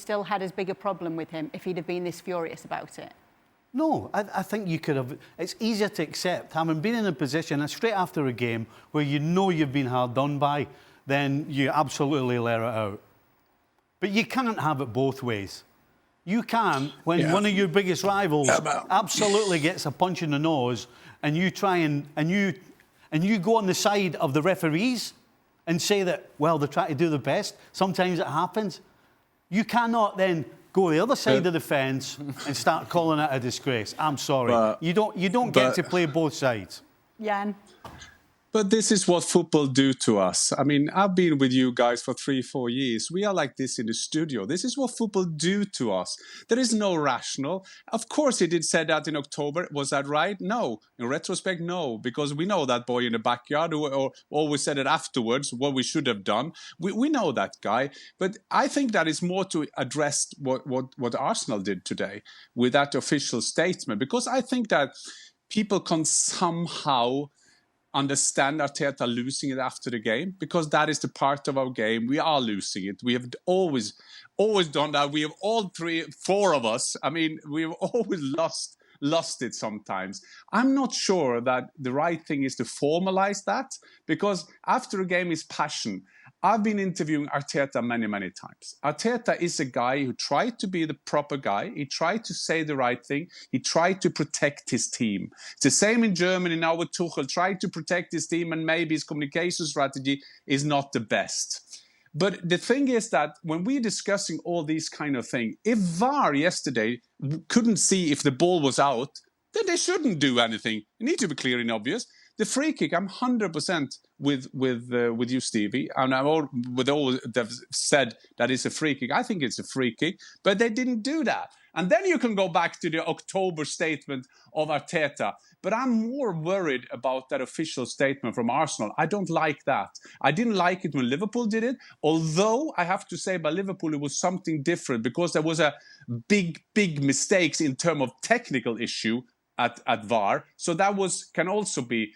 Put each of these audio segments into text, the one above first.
still had as big a problem with him if he'd have been this furious about it? No, I think you could have... It's easier to accept, having been in a position straight after a game where you know you've been hard done by, then you absolutely let it out. But you can't have it both ways. You can't, when one of your biggest rivals absolutely gets a punch in the nose, and you try and you go on the side of the referees and say that, well, they're trying to do their best. Sometimes it happens. You cannot then go the other side of the fence and start calling it a disgrace. I'm sorry. You don't get to play both sides. Jan? But this is what football do to us. I mean, I've been with you guys for 3-4 years. We are like this in the studio. This is what football do to us. There is no rational. Of course, he did say that in October. Was that right? No. In retrospect, no. Because we know that boy in the backyard who always said it afterwards, what we should have done. We know that guy. But I think that is more to address what Arsenal did today with that official statement. Because I think that people can somehow understand Arteta losing it after the game, because that is the part of our game. We are losing it. We have always done that. We have all four of us. I mean, we've always lost it sometimes. I'm not sure that the right thing is to formalize that, because after a game is passion. I've been interviewing Arteta many, many times. Arteta is a guy who tried to be the proper guy. He tried to say the right thing. He tried to protect his team. It's the same in Germany now with Tuchel, tried to protect his team, and maybe his communication strategy is not the best. But the thing is that when we're discussing all these kind of things, if VAR yesterday couldn't see if the ball was out, then they shouldn't do anything. It needs to be clear and obvious. The free kick, I'm 100% with you, Stevie, and with all they've said that it's a free kick. I think it's a free kick, but they didn't do that. And then you can go back to the October statement of Arteta. But I'm more worried about that official statement from Arsenal. I don't like that. I didn't like it when Liverpool did it, although I have to say by Liverpool it was something different, because there was a big mistakes in terms of technical issue at VAR. So that can also be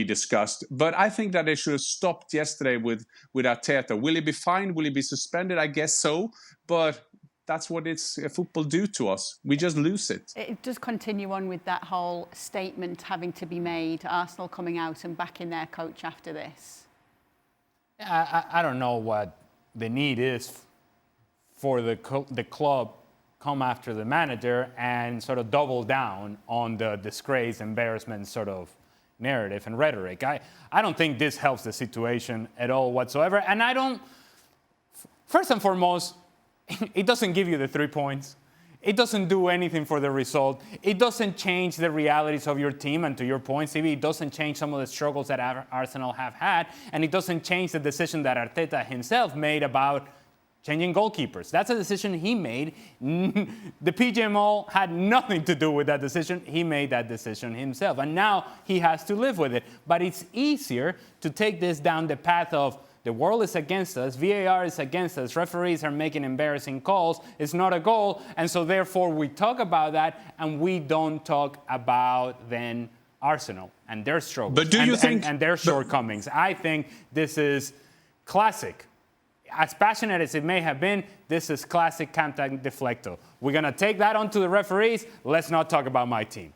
discussed. But I think that they should have stopped yesterday with Arteta. Will he be fined? Will he be suspended? I guess so. But that's what football do to us. We just lose it. It does continue on with that whole statement having to be made, Arsenal coming out and backing their coach after this. I don't know what the need is for the club come after the manager and sort of double down on the disgrace, embarrassment sort of narrative and rhetoric. I don't think this helps the situation at all whatsoever. And first and foremost, it doesn't give you the 3 points. It doesn't do anything for the result. It doesn't change the realities of your team. And to your point, Stevie, it doesn't change some of the struggles that Arsenal have had. And it doesn't change the decision that Arteta himself made about changing goalkeepers. That's a decision he made. The PGMO had nothing to do with that decision. He made that decision himself. And now he has to live with it. But it's easier to take this down the path of the world is against us, VAR is against us, referees are making embarrassing calls, it's not a goal, and so therefore we talk about that and we don't talk about then Arsenal and their struggles but do you think, and their shortcomings. I think this is classic. As passionate as it may have been, this is classic cant and deflecto. We're going to take that onto the referees. Let's not talk about my team.